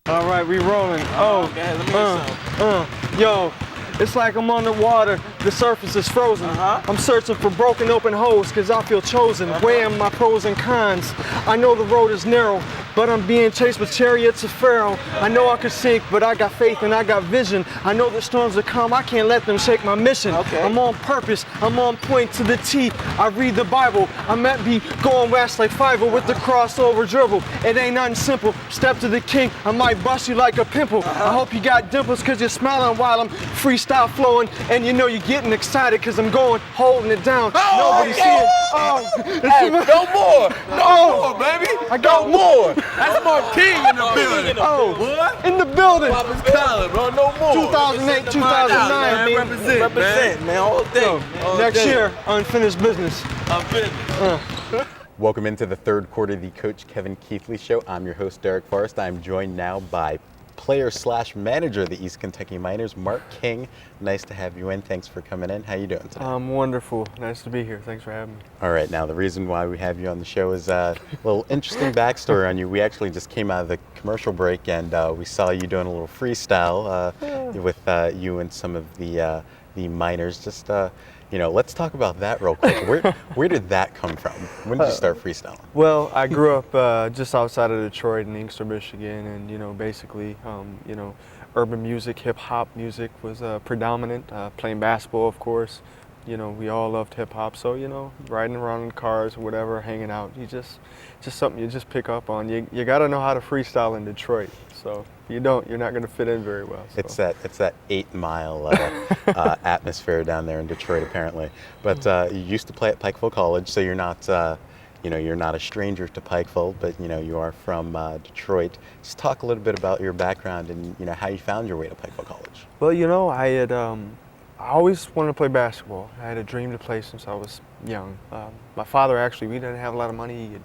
All right, we rolling. Go ahead, let me hear some. Yo, it's like I'm underwater, the surface is frozen. I'm searching for broken open holes cause I feel chosen. Weighing my pros and cons. I know the road is narrow, but I'm being chased with chariots of Pharaoh. I know I could sink, but I got faith and I got vision. I know the storms will come, I can't let them shake my mission. I'm on purpose, I'm on point to the T. I read the Bible, I might be going west like Fiverr with the crossover dribble. It ain't nothing simple, step to the king, I might bust you like a pimple. I hope you got dimples cause you're smiling while I'm freestyle flowing. And you know you're getting excited cause I'm going, holding it down. Nobody's seeing. Hey, no more, more, baby. I got more. That's more king in the building. What? In the building. Poppin's College, bro. No more. 2008, 2009, man. Represent, man. All day. Next year, unfinished business. Unfinished. Welcome into the third quarter of the Coach Kevin Keathley Show. I'm your host, Derek Forrest. I'm joined now by player/manager of the East Kentucky Miners, Mark King. Nice to have you in. Thanks for coming in. How you doing today? I'm wonderful. Nice to be here. Thanks for having me. All right. Now, the reason why we have you on the show is a little interesting backstory on you. We actually just came out of the commercial break, and we saw you doing a little freestyle with you and some of the Miners. Just let's talk about that real quick. Where did that come from? When did you start freestyling? Well, I grew up just outside of Detroit in Inkster, Michigan, and basically, urban music, hip hop music was predominant. Playing basketball, of course. We all loved hip hop, so riding around in cars or whatever, hanging out. Just something you just pick up on. You got to know how to freestyle in Detroit. So if you don't, you're not going to fit in very well. So. It's that 8 mile atmosphere down there in Detroit, apparently. But you used to play at Pikeville College, so you're not you're not a stranger to Pikeville, but you are from Detroit. Just talk a little bit about your background and how you found your way to Pikeville College. Well, I always wanted to play basketball. I had a dream to play since I was young. My father actually, we didn't have a lot of money. He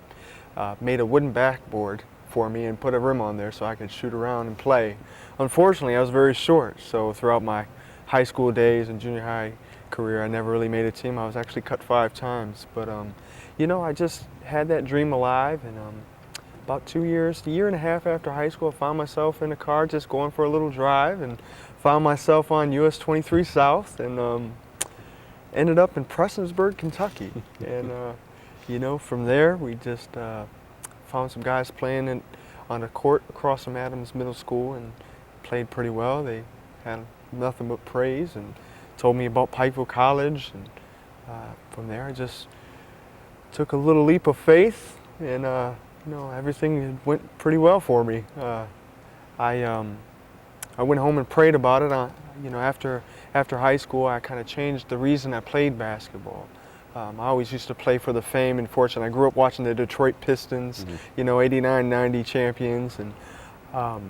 had made a wooden backboard for me and put a rim on there so I could shoot around and play. Unfortunately, I was very short, so throughout my high school days and junior high career, I never really made a team. I was actually cut 5 times, but I just had that dream alive, and about a year and a half after high school, I found myself in a car just going for a little drive and found myself on US 23 South and ended up in Prestonsburg, Kentucky. And from there we just found some guys playing on a court across from Adams Middle School and played pretty well. They had nothing but praise and told me about Pikeville College, and from there I just took a little leap of faith, and everything went pretty well for me. I went home and prayed about it. After high school, I kind of changed the reason I played basketball. I always used to play for the fame and fortune. I grew up watching the Detroit Pistons, 89, 90 champions, and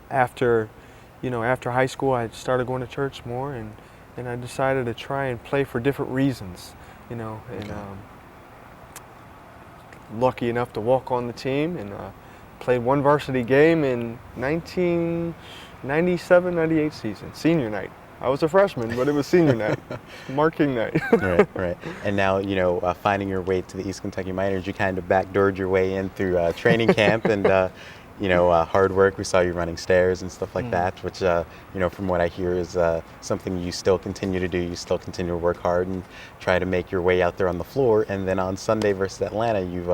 after high school, I started going to church more, and I decided to try and play for different reasons, lucky enough to walk on the team and played one varsity game in 1997, 98 season, senior night. I was a freshman, but it was senior night, marking night. Right. And now, finding your way to the East Kentucky Miners, you kind of backdoored your way in through training camp and, hard work. We saw you running stairs and stuff like that, which, from what I hear is something you still continue to do. You still continue to work hard and try to make your way out there on the floor. And then on Sunday versus Atlanta, you've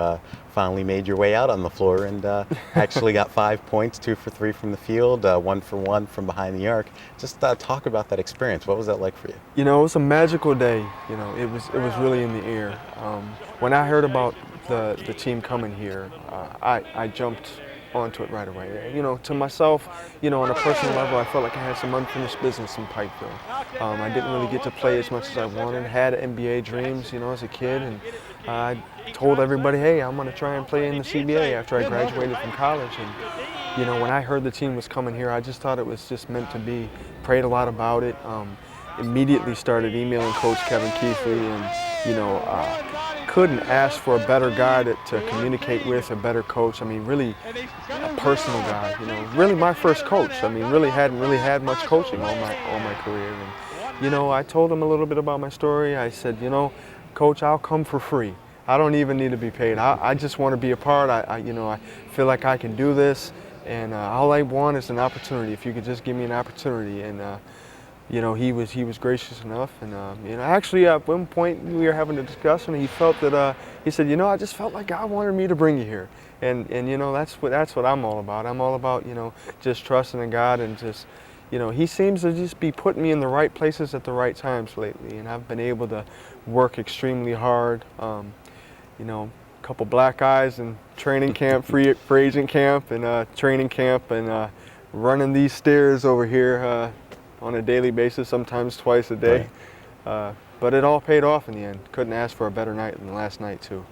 finally made your way out on the floor and actually got 5 points, 2 for 3 from the field, 1 for 1 from behind the arc. Just talk about that experience. What was that like for you? It was a magical day. It was really in the air. When I heard about the team coming here, I jumped onto it right away. To myself, on a personal level, I felt like I had some unfinished business in Pikeville. I didn't really get to play as much as I wanted. Had NBA dreams, as a kid, and I told everybody, hey, I'm going to try and play in the CBA after I graduated from college. And when I heard the team was coming here, I just thought it was just meant to be. Prayed a lot about it. Immediately started emailing Coach Kevin Keathley, and couldn't ask for a better guy to communicate with, a better coach. I mean, really a personal guy. Really my first coach. I mean, really hadn't had much coaching all my career. And I told him a little bit about my story. I said, Coach, I'll come for free. I don't even need to be paid. I just want to be a part. I feel like I can do this. And all I want is an opportunity. If you could just give me an opportunity. And you know, he was gracious enough. And you know, actually at one point we were having a discussion. He felt that he said, you know, I just felt like God wanted me to bring you here. And you know, that's what I'm all about. I'm all about, you know, just trusting in God and just, you know, he seems to just be putting me in the right places at the right times lately, and I've been able to work extremely hard. You know, a couple black eyes in training camp, free agent camp, and training camp, and running these stairs over here on a daily basis, sometimes twice a day. Right. But it all paid off in the end. Couldn't ask for a better night than last night too.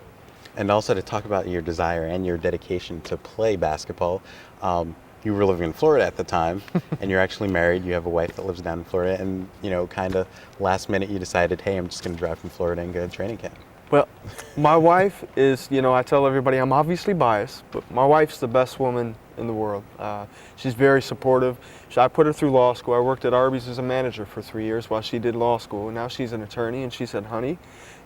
And also to talk about your desire and your dedication to play basketball. You were living in Florida at the time, and you're actually married. You have a wife that lives down in Florida, and you know, kind of last minute you decided, hey, I'm just going to drive from Florida and go to training camp. Well, my wife is, you know, I tell everybody I'm obviously biased, but my wife's the best woman in the world. She's very supportive. I put her through law school. I worked at Arby's as a manager for 3 years while she did law school, and now she's an attorney, and she said, honey,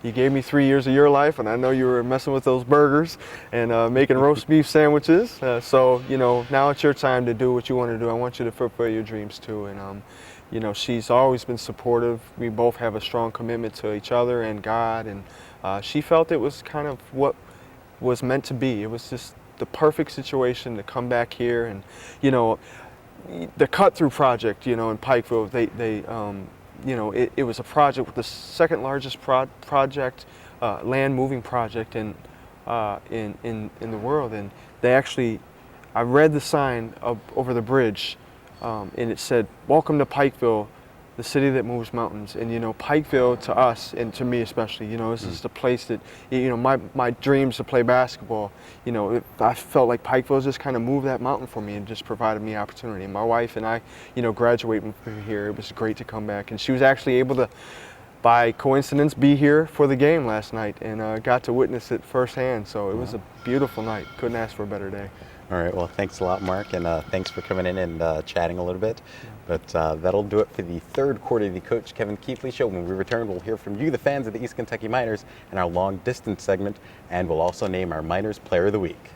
you gave me 3 years of your life, and I know you were messing with those burgers and making roast beef sandwiches. So, you know, now it's your time to do what you want to do. I want you to fulfill your dreams too. And, you know, she's always been supportive. We both have a strong commitment to each other and God. And she felt it was kind of what was meant to be. It was just the perfect situation to come back here. And, you know, the cut-through project, you know, in Pikeville, you know, it was a project with the second largest project, land moving project in the world. And they actually, I read the sign over the bridge, and it said, "Welcome to Pikeville, the city that moves mountains." And you know, Pikeville to us, and to me especially, you know, this is the place that, you know, my dreams to play basketball, you know, I felt like Pikeville just kind of moved that mountain for me and just provided me opportunity. And my wife and I, you know, graduating from here, it was great to come back. And she was actually able to, by coincidence, be here for the game last night, and got to witness it firsthand. So it was a beautiful night. Couldn't ask for a better day. All right, well, thanks a lot, Mark, and thanks for coming in and chatting a little bit. But that'll do it for the third quarter of the Coach Kevin Keathley Show. When we return, we'll hear from you, the fans of the East Kentucky Miners, in our long distance segment, and we'll also name our Miners Player of the Week.